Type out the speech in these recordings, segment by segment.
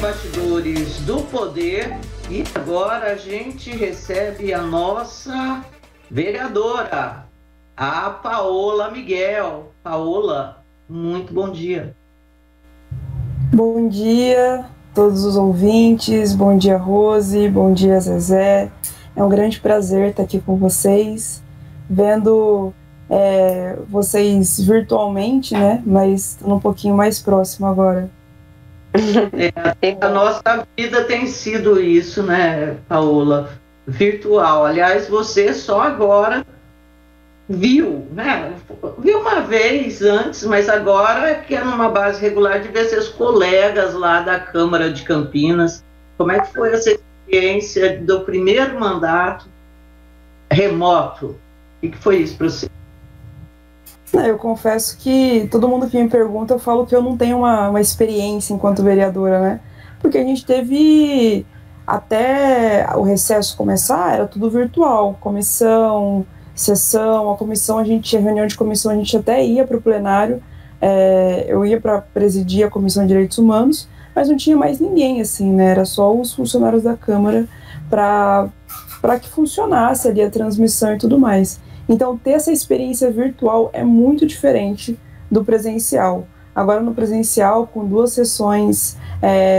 Bastidores do Poder e agora a gente recebe a nossa vereadora, a Paola Miguel. Paola, muito bom dia. Bom dia a todos os ouvintes, bom dia Rose, bom dia Zezé. É um grande prazer estar aqui com vocês, vendo vocês virtualmente, né? Mas estando um pouquinho mais próximo agora. A nossa vida tem sido isso, né, Paola? Virtual. Aliás, você só agora viu, né? Viu uma vez antes, mas agora é que é numa base regular de ver seus colegas lá da Câmara de Campinas. Como é que foi essa experiência do primeiro mandato remoto? O que foi isso para você? Eu confesso que todo mundo que me pergunta, eu falo que eu não tenho uma experiência enquanto vereadora, né? Porque a gente teve, até o recesso começar, era tudo virtual, comissão, sessão, a reunião de comissão, a gente até ia para o plenário, eu ia para presidir a Comissão de Direitos Humanos, mas não tinha mais ninguém, assim, né? Era só os funcionários da Câmara para que funcionasse ali a transmissão e tudo mais. Então, ter essa experiência virtual é muito diferente do presencial. Agora, no presencial, com 2 sessões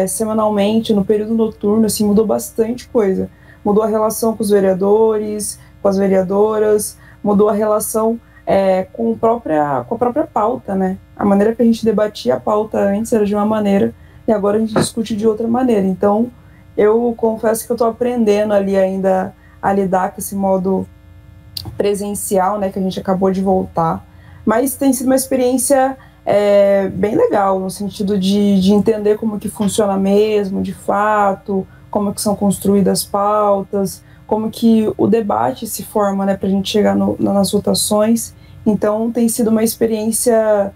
semanalmente, no período noturno, assim, mudou bastante coisa. Mudou a relação com os vereadores, com as vereadoras, mudou a relação com a própria pauta, né? A maneira que a gente debatia a pauta antes era de uma maneira, e agora a gente discute de outra maneira. Então, eu confesso que eu estou aprendendo ali ainda a lidar com esse modo presencial, né, que a gente acabou de voltar, mas tem sido uma experiência bem legal, no sentido de entender como que funciona mesmo, de fato, como que são construídas as pautas, como que o debate se forma, né, para a gente chegar nas votações. Então tem sido uma experiência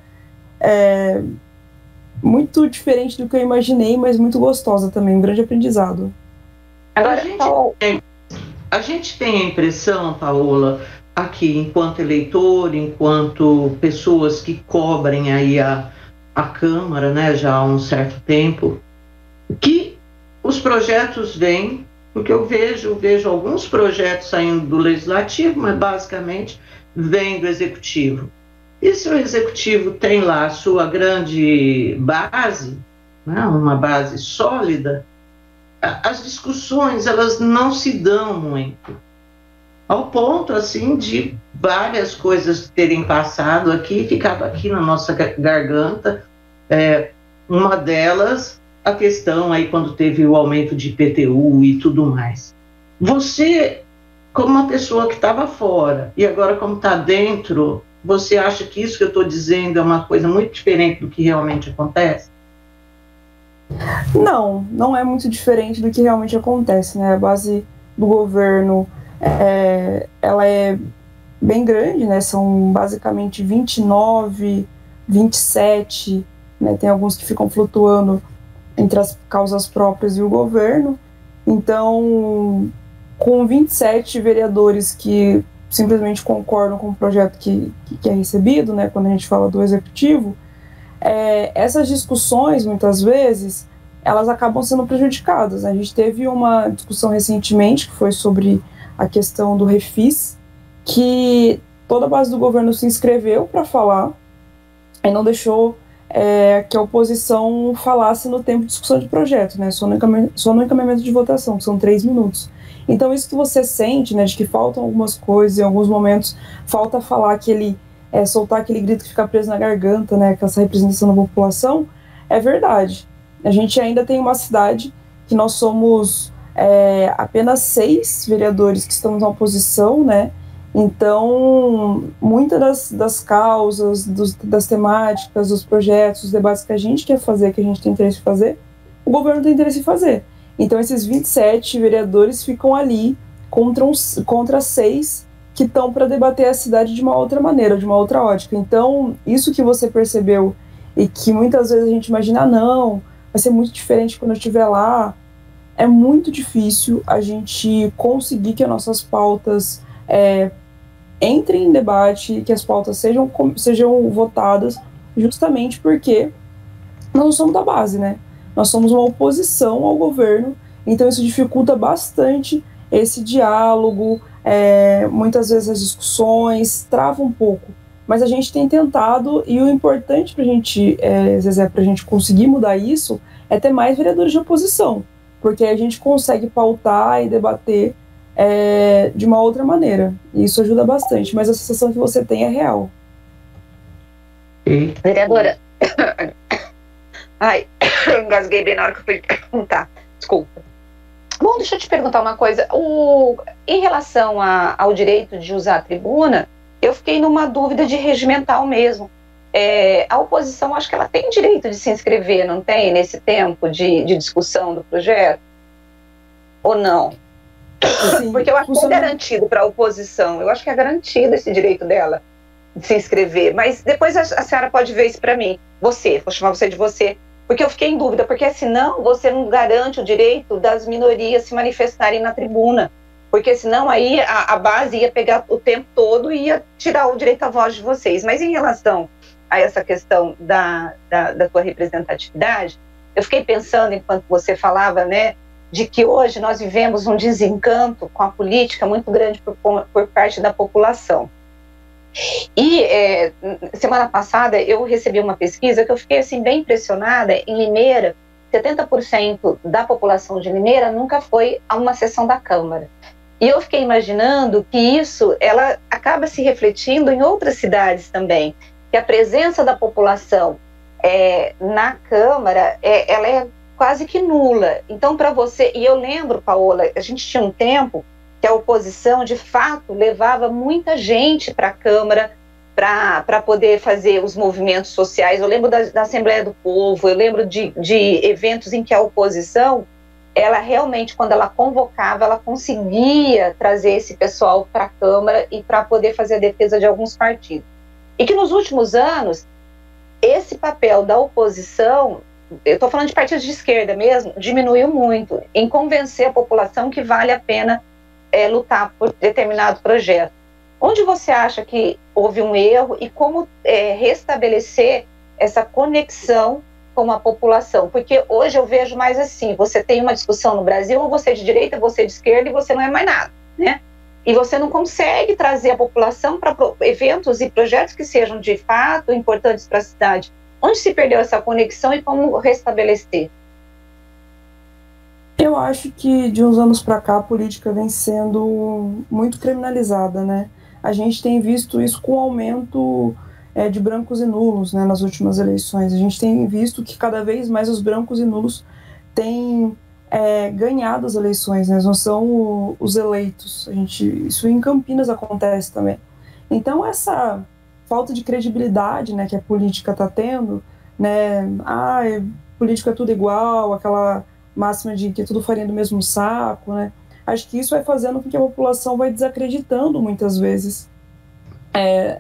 muito diferente do que eu imaginei, mas muito gostosa também, um grande aprendizado. A gente tem a impressão, Paola, aqui, enquanto eleitor, enquanto pessoas que cobrem aí a Câmara, né, já há um certo tempo, que os projetos vêm, porque eu vejo alguns projetos saindo do Legislativo, mas basicamente vêm do Executivo. E se o Executivo tem lá a sua grande base, né, uma base sólida, as discussões elas não se dão muito, ao ponto assim de várias coisas terem passado aqui, ficado aqui na nossa garganta. Uma delas, a questão aí quando teve o aumento de IPTU e tudo mais. Você, como uma pessoa que estava fora e agora como está dentro, você acha que isso que eu estou dizendo é uma coisa muito diferente do que realmente acontece? Não é muito diferente do que realmente acontece, né? A base do governo, ela é bem grande, né? São basicamente 29, 27, né? Tem alguns que ficam flutuando entre as causas próprias e o governo. Então, com 27 vereadores que simplesmente concordam com o projeto que é recebido, né? Quando a gente fala do executivo, essas discussões, muitas vezes, elas acabam sendo prejudicadas. A gente teve uma discussão recentemente, que foi sobre a questão do refis, que toda a base do governo se inscreveu para falar e não deixou que a oposição falasse no tempo de discussão de projeto, né? Só no encaminhamento de votação, que são 3 minutos. Então, isso que você sente, né, de que faltam algumas coisas, em alguns momentos, falta falar soltar aquele grito que fica preso na garganta, né, com essa representação da população, é verdade. A gente ainda tem uma cidade que nós somos apenas 6 vereadores que estamos na oposição, né, então muitas das causas, das temáticas, dos projetos, dos debates que a gente quer fazer, que a gente tem interesse em fazer, o governo tem interesse em fazer. Então esses 27 vereadores ficam ali contra 6 que estão para debater a cidade de uma outra maneira, de uma outra ótica. Então, isso que você percebeu e que muitas vezes a gente imagina, não, vai ser muito diferente quando eu estiver lá, é muito difícil a gente conseguir que as nossas pautas entrem em debate, que as pautas sejam votadas, justamente porque nós não somos da base, né? nós somos uma oposição ao governo, então isso dificulta bastante esse diálogo, muitas vezes as discussões, trava um pouco. Mas a gente tem tentado, e o importante para a gente, Zezé, para a gente conseguir mudar isso, é ter mais vereadores de oposição, porque a gente consegue pautar e debater de uma outra maneira. E isso ajuda bastante, mas a sensação que você tem é real. Vereadora, ai, eu engasguei bem na hora que eu fui perguntar, desculpa. Bom, deixa eu te perguntar uma coisa. Em relação ao direito de usar a tribuna, eu fiquei numa dúvida de regimental mesmo. A oposição, acho que ela tem direito de se inscrever, não tem, nesse tempo de discussão do projeto? Ou não? Sim, porque eu acho que é garantido para a oposição, eu acho que é garantido esse direito dela de se inscrever, mas depois a senhora pode ver isso para mim. Vou chamar você de você, porque eu fiquei em dúvida, porque senão você não garante o direito das minorias se manifestarem na tribuna, porque senão aí a base ia pegar o tempo todo e ia tirar o direito à voz de vocês. Mas em relação a essa questão da tua representatividade, eu fiquei pensando, enquanto você falava, né, de que hoje nós vivemos um desencanto com a política muito grande por parte da população. E semana passada eu recebi uma pesquisa que eu fiquei assim, bem impressionada. Em Limeira, 70% da população de Limeira nunca foi a uma sessão da Câmara. E eu fiquei imaginando que isso ela acaba se refletindo em outras cidades também, que a presença da população na Câmara ela é quase que nula. Então, para você, e eu lembro, Paola, a gente tinha um tempo que a oposição, de fato, levava muita gente para a Câmara para poder fazer os movimentos sociais. Eu lembro da Assembleia do Povo, eu lembro de eventos em que a oposição, ela realmente, quando ela convocava, ela conseguia trazer esse pessoal para a Câmara e para poder fazer a defesa de alguns partidos. E que nos últimos anos, esse papel da oposição, eu estou falando de partidos de esquerda mesmo, diminuiu muito em convencer a população que vale a pena lutar por determinado projeto. Onde você acha que houve um erro e como restabelecer essa conexão com a população? Porque hoje eu vejo mais assim, você tem uma discussão no Brasil, ou você é de direita, você é de esquerda, e você não é mais nada, né? E você não consegue trazer a população para eventos e projetos que sejam de fato importantes para a cidade. Onde se perdeu essa conexão e como restabelecer? Eu acho que de uns anos para cá a política vem sendo muito criminalizada, né? A gente tem visto isso com o aumento de brancos e nulos, né, nas últimas eleições. A gente tem visto que cada vez mais os brancos e nulos têm ganhado as eleições, né? Não são os eleitos. Isso em Campinas acontece também. Então essa falta de credibilidade, né, que a política está tendo, né? Política é tudo igual, aquela máxima de que tudo farinha do mesmo saco, né? Acho que isso vai fazendo com que a população vai desacreditando muitas vezes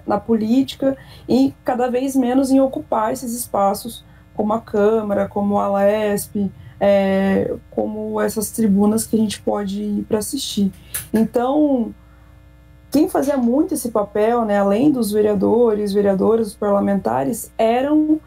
na política e cada vez menos em ocupar esses espaços como a Câmara, como a Lesp, como essas tribunas que a gente pode ir para assistir. Então, quem fazia muito esse papel, né, além dos vereadores, os parlamentares, eram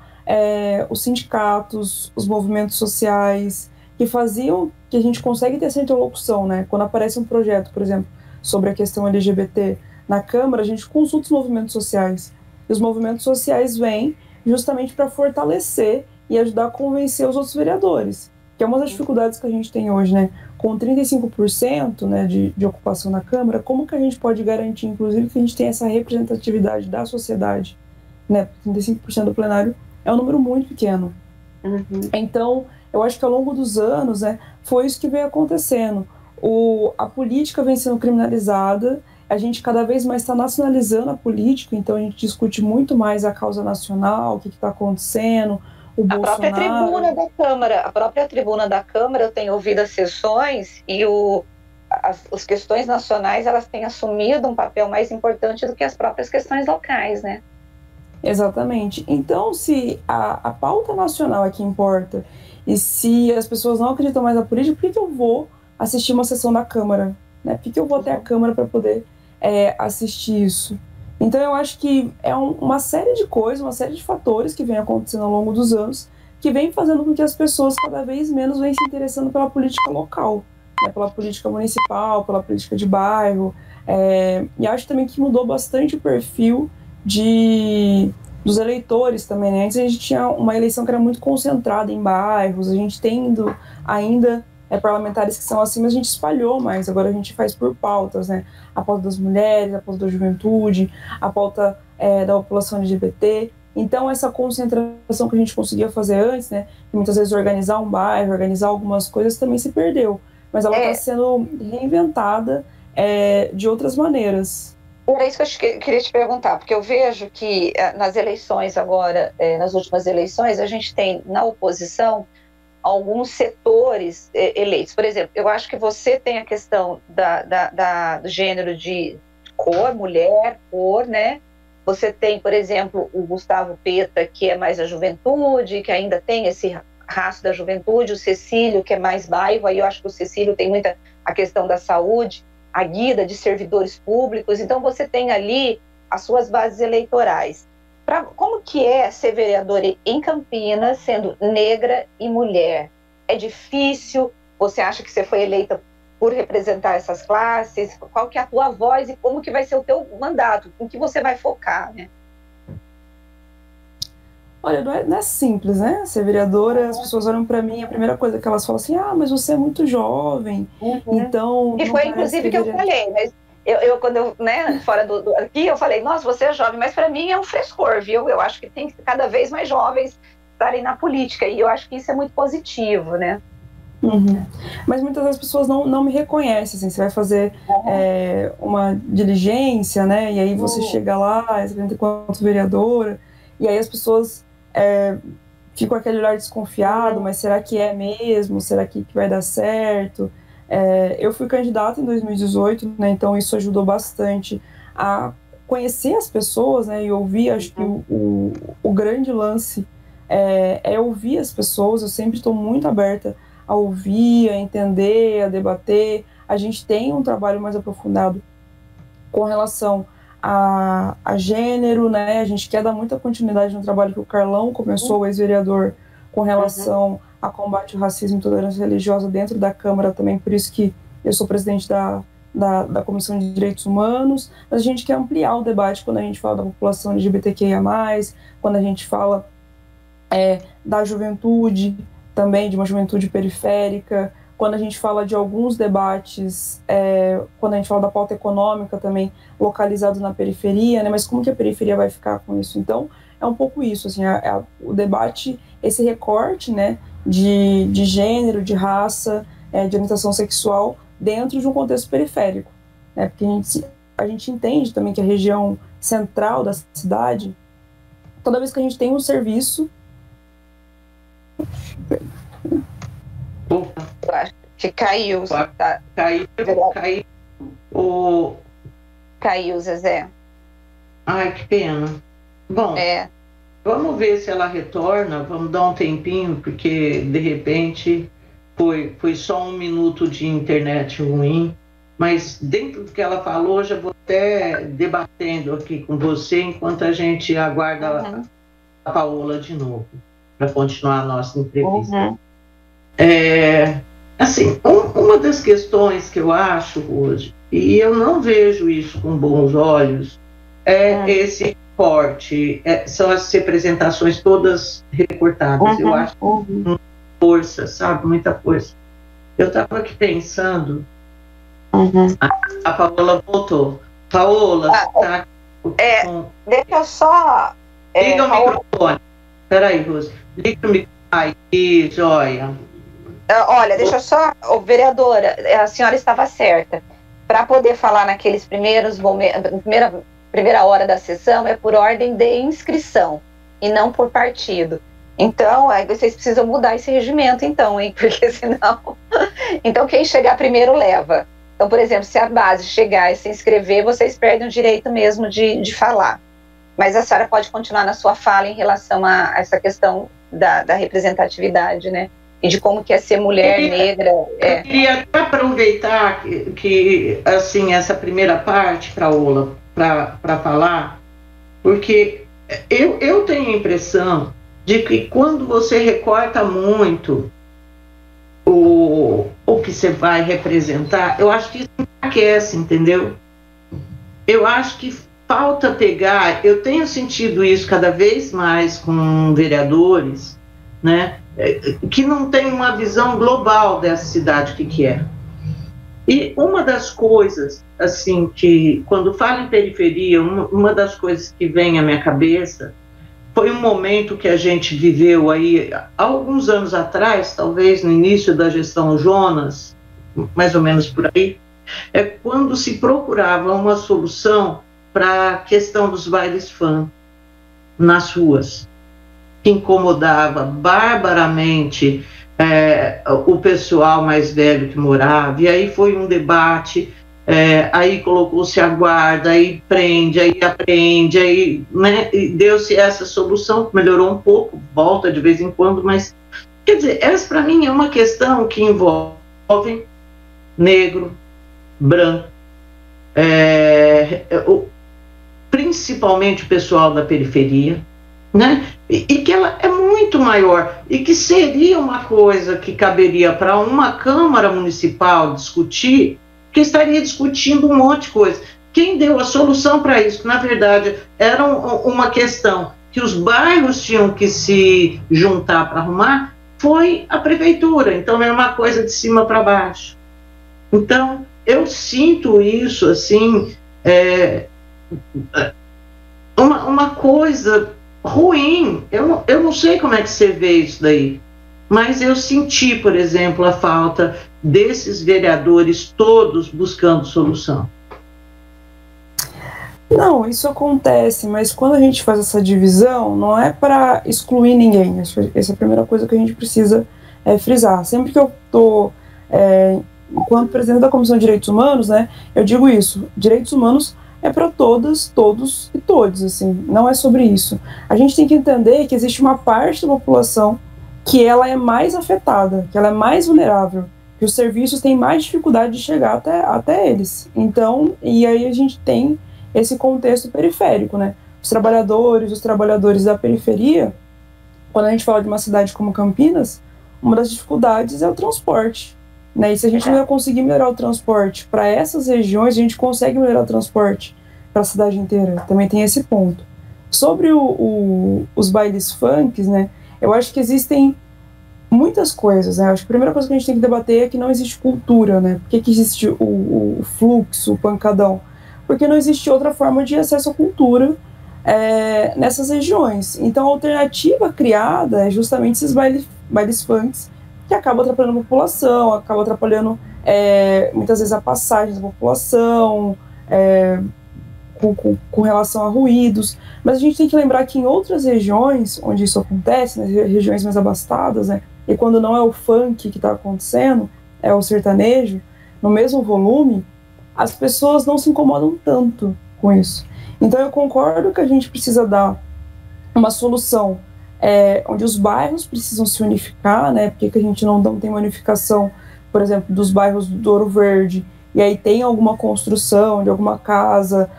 os sindicatos, os movimentos sociais, que faziam que a gente consegue ter essa interlocução, né? Quando aparece um projeto, por exemplo, sobre a questão LGBT na Câmara, a gente consulta os movimentos sociais. E os movimentos sociais vêm justamente para fortalecer e ajudar a convencer os outros vereadores, que é uma das dificuldades que a gente tem hoje, né? Com 35%, né, de ocupação na Câmara, como que a gente pode garantir, inclusive, que a gente tenha essa representatividade da sociedade, né? 35% do plenário é um número muito pequeno. Uhum. Então, eu acho que ao longo dos anos, né, foi isso que veio acontecendo. A política vem sendo criminalizada, a gente cada vez mais está nacionalizando a política, então a gente discute muito mais a causa nacional, o que está acontecendo, o Bolsonaro. A própria tribuna da Câmara, eu tenho ouvido as sessões e as questões nacionais, elas têm assumido um papel mais importante do que as próprias questões locais, né? Exatamente. Então, se a pauta nacional é que importa, e se as pessoas não acreditam mais na política, por que eu vou assistir uma sessão da Câmara? Né? Por que eu vou até a Câmara para poder assistir isso? Então, eu acho que é uma série de coisas, uma série de fatores que vem acontecendo ao longo dos anos que vem fazendo com que as pessoas cada vez menos venham se interessando pela política local, né, pela política municipal, pela política de bairro, e acho também que mudou bastante o perfil dos eleitores também, né? Antes a gente tinha uma eleição que era muito concentrada em bairros, a gente tendo ainda parlamentares que são assim, mas a gente espalhou mais, agora a gente faz por pautas, né? A pauta das mulheres, a pauta da juventude, a pauta da população LGBT. Então essa concentração que a gente conseguia fazer antes, né, que muitas vezes organizar um bairro, organizar algumas coisas, também se perdeu, mas ela está sendo reinventada de outras maneiras. Era isso que eu queria te perguntar, porque eu vejo que nas eleições agora, nas últimas eleições, a gente tem na oposição alguns setores eleitos. Por exemplo, eu acho que você tem a questão do gênero de cor, mulher, cor, né? Você tem, por exemplo, o Gustavo Peta, que é mais a juventude, que ainda tem esse rastro da juventude, o Cecílio, que é mais bairro, aí eu acho que o Cecílio tem muita a questão da saúde, a Guida de servidores públicos, então você tem ali as suas bases eleitorais. Como que é ser vereadora em Campinas, sendo negra e mulher? É difícil? Você acha que você foi eleita por representar essas classes? Qual que é a tua voz e como que vai ser o teu mandato? Em que você vai focar, né? Olha, não é simples, né? Ser vereadora, as pessoas olham para mim, a primeira coisa que elas falam assim, mas você é muito jovem, então... E foi inclusive que eu falei, mas quando eu, né, fora aqui, eu falei, nossa, você é jovem, mas para mim é um frescor, viu? Eu acho que tem que cada vez mais jovens estarem na política, e eu acho que isso é muito positivo, né? Mas muitas das pessoas não me reconhecem, assim, você vai fazer uma diligência, né, e aí você chega lá, enquanto vereadora, e aí as pessoas ficam com aquele olhar desconfiado, mas será que é mesmo? Será que vai dar certo? Eu fui candidata em 2018, né, então isso ajudou bastante a conhecer as pessoas, né, e ouvir. Acho que o grande lance é ouvir as pessoas. Eu sempre estou muito aberta a ouvir, a entender, a debater. A gente tem um trabalho mais aprofundado com relação a gênero, né? A gente quer dar muita continuidade no trabalho que o Carlão começou, o ex-vereador, com relação a combate ao racismo e intolerância religiosa dentro da Câmara também, por isso que eu sou presidente da Comissão de Direitos Humanos. Mas a gente quer ampliar o debate quando a gente fala da população LGBTQIA+, quando a gente fala da juventude, também de uma juventude periférica, quando a gente fala de alguns debates, quando a gente fala da pauta econômica também, localizado na periferia, né? Mas como que a periferia vai ficar com isso? Então, é um pouco isso, assim, o debate, esse recorte, né, de gênero, de raça, de orientação sexual, dentro de um contexto periférico, né? Porque a gente entende também que a região central da cidade, toda vez que a gente tem um serviço... Opa. Eu acho que caiu. Tá. Caiu, Zezé. Ai, que pena. Bom, vamos ver se ela retorna, vamos dar um tempinho, porque de repente foi só um minuto de internet ruim, mas dentro do que ela falou, já vou até debatendo aqui com você, enquanto a gente aguarda a Paola de novo, para continuar a nossa entrevista. Assim, uma das questões que eu acho hoje, e eu não vejo isso com bons olhos, esse corte, são as representações todas recortadas. Eu acho muita força, sabe? Muita força. Eu estava aqui pensando, a Paola voltou. Paola, tá? Deixa eu só... Liga o microfone. Peraí, Rose. Liga o microfone. Aí, joia. Olha, deixa eu só... vereadora, a senhora estava certa. Para poder falar naqueles primeiros momentos, primeira hora da sessão, é por ordem de inscrição e não por partido. Então, aí vocês precisam mudar esse regimento, então, hein? Porque senão... Então, quem chegar primeiro leva. Então, por exemplo, se a base chegar e se inscrever, vocês perdem o direito mesmo de falar. Mas a senhora pode continuar na sua fala em relação a essa questão da representatividade, né? E de como que é ser mulher negra. Eu queria aproveitar que assim, essa primeira parte, para falar, porque eu tenho a impressão de que quando você recorta muito o que você vai representar, eu acho que isso enfraquece, entendeu? Eu acho que falta pegar, eu tenho sentido isso cada vez mais com vereadores, né, que não tem uma visão global dessa cidade que é. E uma das coisas, assim, que quando falo em periferia, uma das coisas que vem à minha cabeça foi um momento que a gente viveu aí, há alguns anos atrás, talvez no início da gestão Jonas, mais ou menos por aí, é quando se procurava uma solução para a questão dos bailes funk nas ruas, que incomodava barbaramente o pessoal mais velho que morava, e aí foi um debate, aí colocou-se a guarda, aí prende, aí apreende, aí, né, e deu-se essa solução, que melhorou um pouco, volta de vez em quando, mas, quer dizer, essa para mim é uma questão que envolve negro, branco, principalmente o pessoal da periferia, né? E que ela é muito maior e que seria uma coisa que caberia para uma Câmara Municipal discutir, que estaria discutindo um monte de coisa. Quem deu a solução para isso? Na verdade, era uma questão que os bairros tinham que se juntar para arrumar, foi a prefeitura. Então, é uma coisa de cima para baixo. Então, eu sinto isso, assim, uma coisa ruim. Eu não sei como é que você vê isso daí, mas eu senti, por exemplo, a falta desses vereadores todos buscando solução. Não, isso acontece, mas quando a gente faz essa divisão, não é para excluir ninguém. Essa é a primeira coisa que a gente precisa frisar. Sempre que eu estou, enquanto presidente da Comissão de Direitos Humanos, né, eu digo isso: direitos humanos é para todas, todos e todos, assim, não é sobre isso. A gente tem que entender que existe uma parte da população que ela é mais afetada, que ela é mais vulnerável, que os serviços têm mais dificuldade de chegar até eles. Então, e aí a gente tem esse contexto periférico, né? Os trabalhadores da periferia, quando a gente fala de uma cidade como Campinas, uma das dificuldades é o transporte, né? E se a gente não vai conseguir melhorar o transporte para essas regiões, a gente consegue melhorar o transporte para a cidade inteira. Também tem esse ponto. Sobre os bailes funks, né? Eu acho que existem muitas coisas, né? Acho que a primeira coisa que a gente tem que debater é que não existe cultura, né? Por que existe o fluxo, o pancadão? Porque não existe outra forma de acesso à cultura nessas regiões. Então, a alternativa criada é justamente esses bailes funks, que acabam atrapalhando a população, acabam atrapalhando muitas vezes a passagem da população, com relação a ruídos. Mas a gente tem que lembrar que em outras regiões onde isso acontece, nas regiões mais abastadas, né, e quando não é o funk que está acontecendo, é o sertanejo, no mesmo volume, as pessoas não se incomodam tanto com isso. Então eu concordo que a gente precisa dar uma solução onde os bairros precisam se unificar, né? Porque que a gente não tem uma unificação, por exemplo, dos bairros do Ouro Verde, e aí tem alguma construção de alguma casa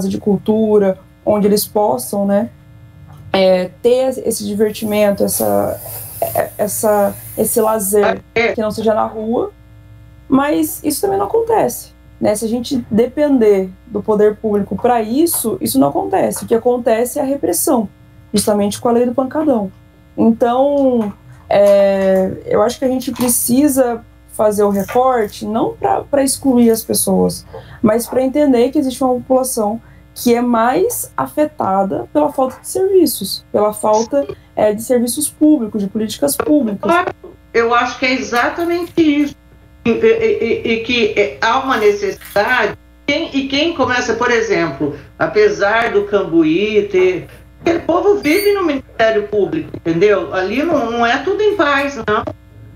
de cultura, onde eles possam, né, ter esse divertimento, esse lazer, que não seja na rua. Mas isso também não acontece, né? Se a gente depender do poder público para isso não acontece. O que acontece é a repressão, justamente com a lei do pancadão. Então, eu acho que a gente precisa fazer o recorte, não para excluir as pessoas, mas para entender que existe uma população que é mais afetada pela falta de serviços, pela falta de serviços públicos, de políticas públicas. Eu acho que é exatamente isso. E que há uma necessidade, e quem começa, por exemplo, apesar do Cambuí ter... Aquele povo vive no Ministério Público, entendeu? Ali não é tudo em paz, não,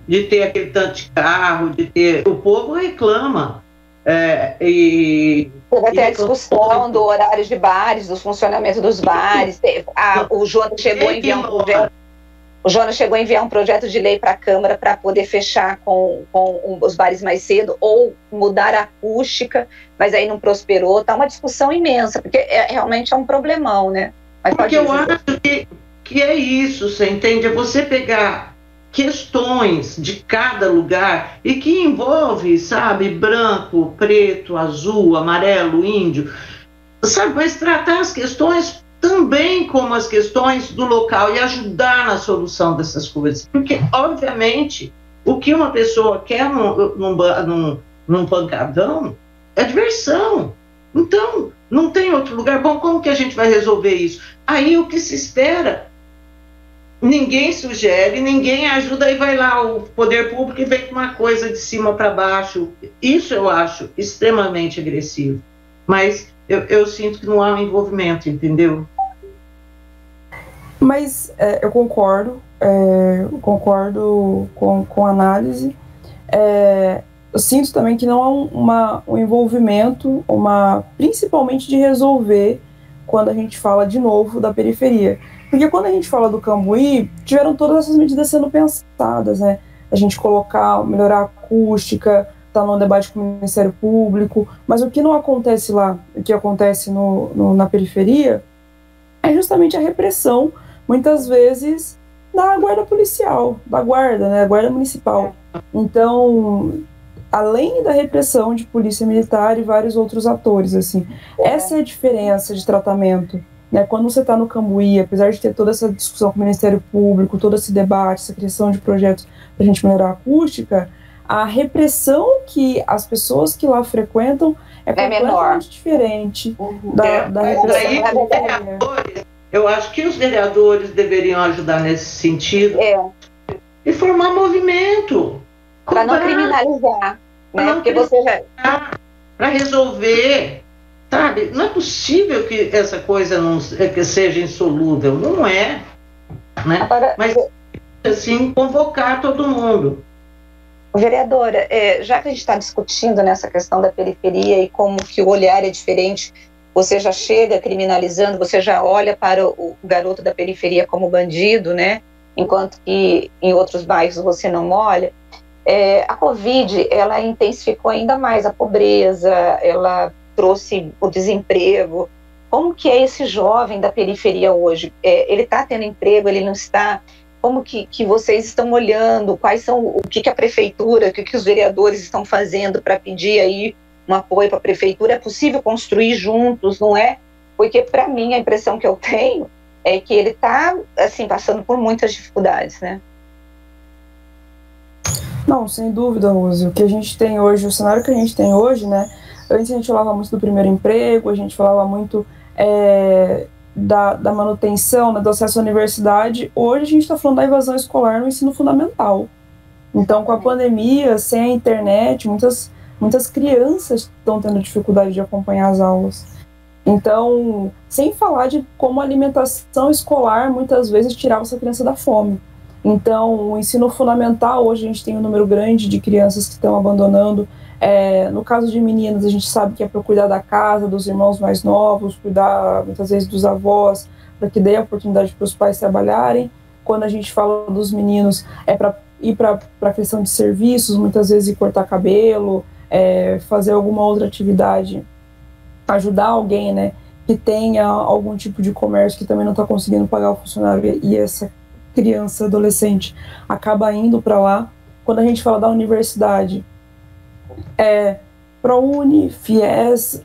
de ter aquele tanto de carro, de ter... O povo reclama. Teve até a discussão do horário de bares, do funcionamento dos bares. O Jonas chegou a enviar um projeto. O Jonas chegou a enviar um projeto de lei para a Câmara para poder fechar com os bares mais cedo ou mudar a acústica, mas aí não prosperou. Está uma discussão imensa, porque realmente é um problemão, né? Mas porque eu acho que é isso, você entende? É você pegar questões de cada lugar e que envolve, sabe, branco, preto, azul, amarelo, índio, sabe, mas tratar as questões também como as questões do local e ajudar na solução dessas coisas. Porque, obviamente, o que uma pessoa quer num pancadão é diversão. Então, não tem outro lugar. Bom, como que a gente vai resolver isso? Aí o que se espera, ninguém sugere, ninguém ajuda, e vai lá o poder público e vem com uma coisa de cima para baixo. Isso eu acho extremamente agressivo. Mas eu sinto que não há um envolvimento, entendeu? Mas eu concordo com a análise. Eu sinto também que não há um envolvimento, principalmente de resolver quando a gente fala de novo da periferia. Porque quando a gente fala do Cambuí, tiveram todas essas medidas sendo pensadas, né? A gente melhorar a acústica, tá no debate com o Ministério Público, mas o que não acontece lá, o que acontece na periferia, é justamente a repressão, muitas vezes, da guarda policial, da guarda, né? Guarda municipal. Então, além da repressão de polícia militar e vários outros atores, assim, essa é a diferença de tratamento, né? Quando você está no Cambuí, apesar de ter toda essa discussão com o Ministério Público, todo esse debate, essa criação de projetos para a gente melhorar a acústica, a repressão que as pessoas que lá frequentam é completamente diferente da repressão. Eu acho que os vereadores deveriam ajudar nesse sentido e formar movimento. Para não criminalizar, né? Porque você já... Para resolver, sabe? Não é possível que essa coisa que seja insolúvel, não é, né? Agora, mas assim, convocar todo mundo. Vereadora, já que a gente está discutindo nessa questão da periferia e como que o olhar é diferente, você já chega criminalizando, você já olha para o garoto da periferia como bandido, né? Enquanto que em outros bairros você não olha. A Covid, ela intensificou ainda mais a pobreza, ela trouxe o desemprego. Como que é esse jovem da periferia hoje? Ele está tendo emprego, ele não está? Como que vocês estão olhando? Quais são, o que a prefeitura, o que os vereadores estão fazendo para pedir aí um apoio para a prefeitura? É possível construir juntos, não é? Porque, para mim, a impressão que eu tenho é que ele está, assim, passando por muitas dificuldades, né? Não, sem dúvida, Rose. O que a gente tem hoje, o cenário que a gente tem hoje, né? Antes a gente falava muito do primeiro emprego, a gente falava muito da manutenção, né, do acesso à universidade. Hoje a gente está falando da evasão escolar no ensino fundamental. Então, com a pandemia, sem a internet, muitas crianças estão tendo dificuldade de acompanhar as aulas. Então, sem falar de como a alimentação escolar muitas vezes tirava essa criança da fome. Então, o ensino fundamental, hoje a gente tem um número grande de crianças que estão abandonando. No caso de meninas, a gente sabe que é para cuidar da casa, dos irmãos mais novos, cuidar muitas vezes dos avós, para que dê a oportunidade para os pais trabalharem. Quando a gente fala dos meninos, é para ir para a questão de serviços, muitas vezes ir cortar cabelo, fazer alguma outra atividade, ajudar alguém, né, que tenha algum tipo de comércio que também não está conseguindo pagar o funcionário, e essa criança, adolescente, acaba indo para lá. Quando a gente fala da universidade, ProUni, FIES,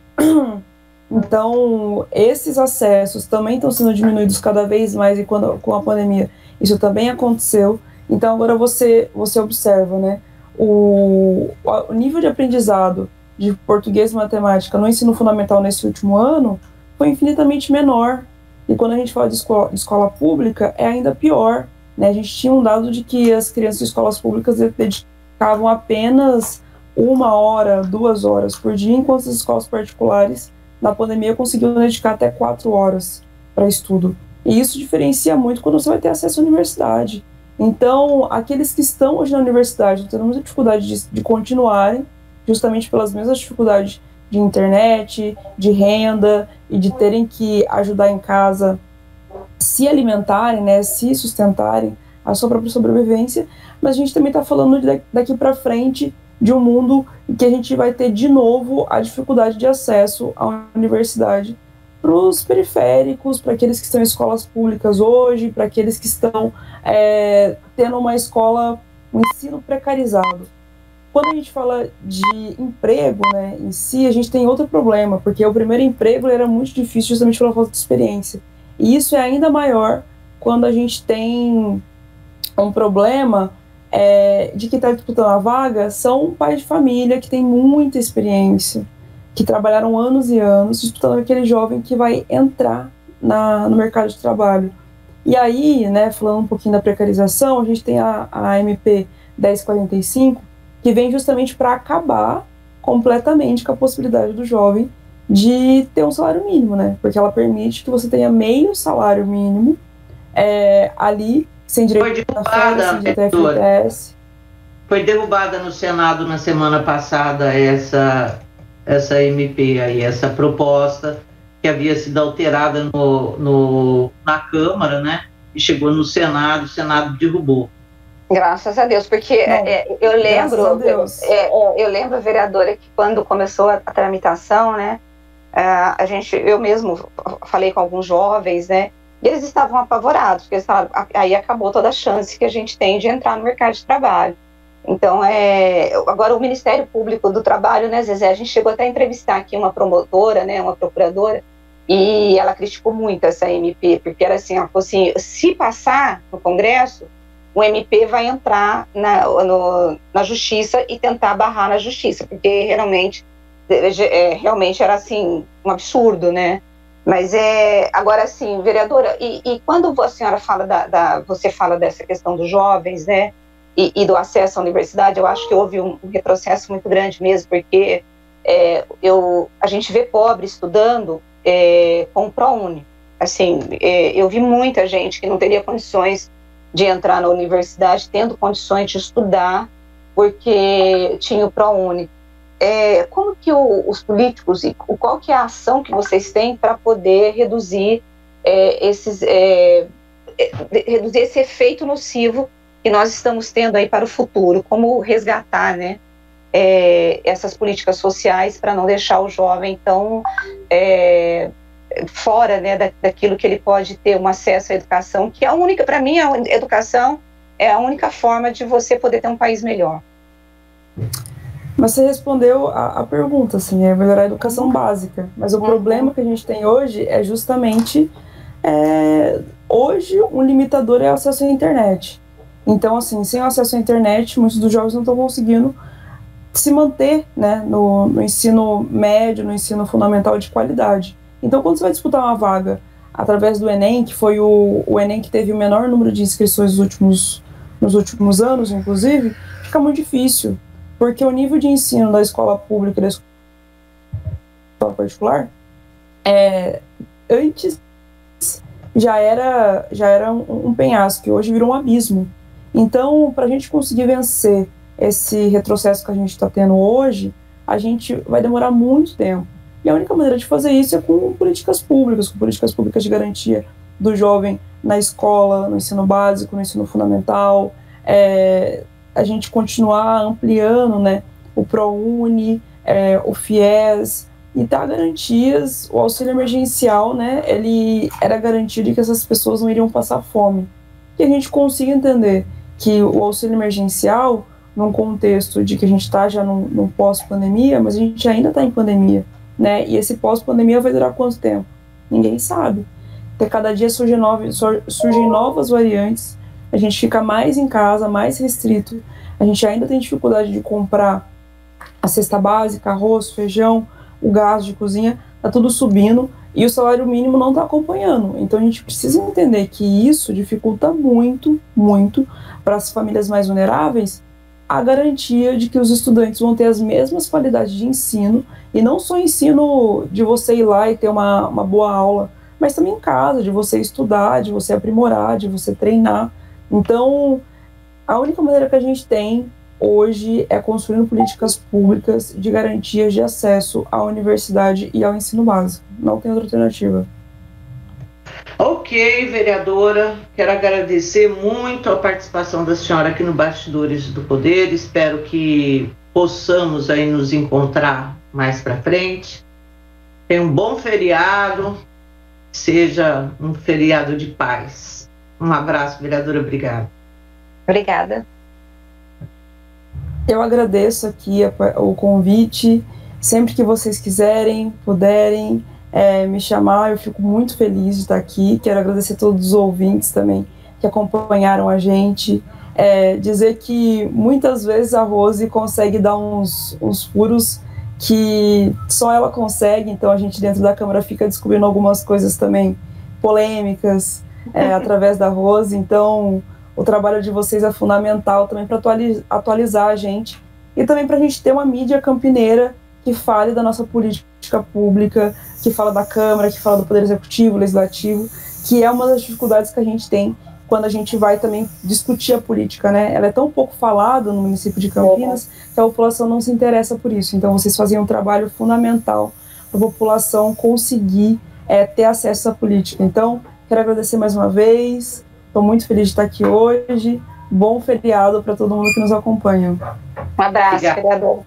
então esses acessos também estão sendo diminuídos cada vez mais, e com a pandemia isso também aconteceu. Então agora você observa, né, o nível de aprendizado de português e matemática no ensino fundamental nesse último ano foi infinitamente menor. E quando a gente fala de escola pública, é ainda pior, né? A gente tinha um dado de que as crianças de escolas públicas dedicavam apenas 1 hora, 2 horas por dia, enquanto as escolas particulares, na pandemia, conseguiam dedicar até 4 horas para estudo. E isso diferencia muito quando você vai ter acesso à universidade. Então, aqueles que estão hoje na universidade tendo muita dificuldade de continuarem, justamente pelas mesmas dificuldades de internet, de renda e de terem que ajudar em casa, se alimentarem, né, se sustentarem, a sua própria sobrevivência. Mas a gente também está falando daqui para frente de um mundo em que a gente vai ter de novo a dificuldade de acesso à universidade para os periféricos, para aqueles que estão em escolas públicas hoje, para aqueles que estão tendo uma escola, um ensino precarizado. Quando a gente fala de emprego, né, em si, a gente tem outro problema, porque o primeiro emprego era muito difícil justamente pela falta de experiência. E isso é ainda maior quando a gente tem um problema de que está disputando a vaga são pais de família que têm muita experiência, que trabalharam anos e anos, disputando aquele jovem que vai entrar no mercado de trabalho. E aí, né, falando um pouquinho da precarização, a gente tem a MP 1045, que vem justamente para acabar completamente com a possibilidade do jovem de ter um salário mínimo, né? Porque ela permite que você tenha meio salário mínimo ali, sem direito a férias, sem direito a FGTS. Foi derrubada no Senado na semana passada essa MP aí, essa proposta que havia sido alterada na Câmara, né? E chegou no Senado, o Senado derrubou. Graças a Deus, porque eu lembro, vereadora, que quando começou a tramitação, né, eu mesmo falei com alguns jovens, né, e eles estavam apavorados, porque eles falaram, aí acabou toda a chance que a gente tem de entrar no mercado de trabalho. Então, agora o Ministério Público do Trabalho, né, Zezé, a gente chegou até a entrevistar aqui uma promotora, né, uma procuradora, e ela criticou muito essa MP, porque era assim, ela falou assim, se passar no Congresso, o MP vai entrar na justiça e tentar barrar na justiça, porque realmente era assim, um absurdo, né? Mas agora assim, vereadora, e quando a senhora fala você fala dessa questão dos jovens, né? E do acesso à universidade, eu acho que houve um retrocesso muito grande mesmo, porque a gente vê pobre estudando com o ProUni. Assim, eu vi muita gente que não teria condições de entrar na universidade, tendo condições de estudar, porque tinha o ProUni. Como que os políticos, qual que é a ação que vocês têm para poder reduzir reduzir esse efeito nocivo que nós estamos tendo aí para o futuro? Como resgatar, né, essas políticas sociais para não deixar o jovem tão fora, né, daquilo que ele pode ter um acesso à educação, que é a única, para mim, a educação é a única forma de você poder ter um país melhor. Mas você respondeu a pergunta, assim, é melhorar a educação básica. Mas o problema que a gente tem hoje é justamente, hoje, um limitador é o acesso à internet. Então, assim, sem o acesso à internet, muitos dos jovens não estão conseguindo se manter, né, no ensino médio, no ensino fundamental de qualidade. Então, quando você vai disputar uma vaga através do Enem, que foi o Enem que teve o menor número de inscrições nos últimos anos, inclusive, fica muito difícil, porque o nível de ensino da escola pública e da escola particular, antes já era um penhasco, hoje virou um abismo. Então, para a gente conseguir vencer esse retrocesso que a gente está tendo hoje, a gente vai demorar muito tempo. E a única maneira de fazer isso é com políticas públicas de garantia do jovem na escola, no ensino básico, no ensino fundamental, a gente continuar ampliando, né, o ProUni, o FIES, e dar garantias. O auxílio emergencial, né, ele era garantia de que essas pessoas não iriam passar fome. Que a gente consiga entender que o auxílio emergencial, num contexto de que a gente está já num pós-pandemia, mas a gente ainda está em pandemia, né? E esse pós-pandemia vai durar quanto tempo? Ninguém sabe. Porque cada dia surgem novas variantes, a gente fica mais em casa, mais restrito, a gente ainda tem dificuldade de comprar a cesta básica, arroz, feijão, o gás de cozinha, tá tudo subindo e o salário mínimo não está acompanhando. Então a gente precisa entender que isso dificulta muito, muito para as famílias mais vulneráveis a garantia de que os estudantes vão ter as mesmas qualidades de ensino, e não só ensino de você ir lá e ter uma boa aula, mas também em casa, de você estudar, de você aprimorar, de você treinar. Então, a única maneira que a gente tem hoje é construindo políticas públicas de garantias de acesso à universidade e ao ensino básico. Não tem outra alternativa. Ok, vereadora, quero agradecer muito a participação da senhora aqui no Bastidores do Poder. Espero que possamos aí nos encontrar mais para frente. Tenha um bom feriado, seja um feriado de paz. Um abraço, vereadora, obrigada. Obrigada. Eu agradeço aqui o convite. Sempre que vocês quiserem, puderem me chamar, eu fico muito feliz de estar aqui. Quero agradecer a todos os ouvintes também que acompanharam a gente. Dizer que muitas vezes a Rose consegue dar uns furos que só ela consegue, então a gente dentro da Câmara fica descobrindo algumas coisas também polêmicas através da Rose. Então o trabalho de vocês é fundamental também para atualizar a gente e também para a gente ter uma mídia campineira que fale da nossa política pública, que fala da Câmara, que fala do Poder Executivo, Legislativo, que é uma das dificuldades que a gente tem quando a gente vai também discutir a política, né? Ela é tão pouco falada no município de Campinas que a população não se interessa por isso. Então vocês fazem um trabalho fundamental para a população conseguir ter acesso à política. Então, quero agradecer mais uma vez. Estou muito feliz de estar aqui hoje. Bom feriado para todo mundo que nos acompanha. Um abraço, vereador.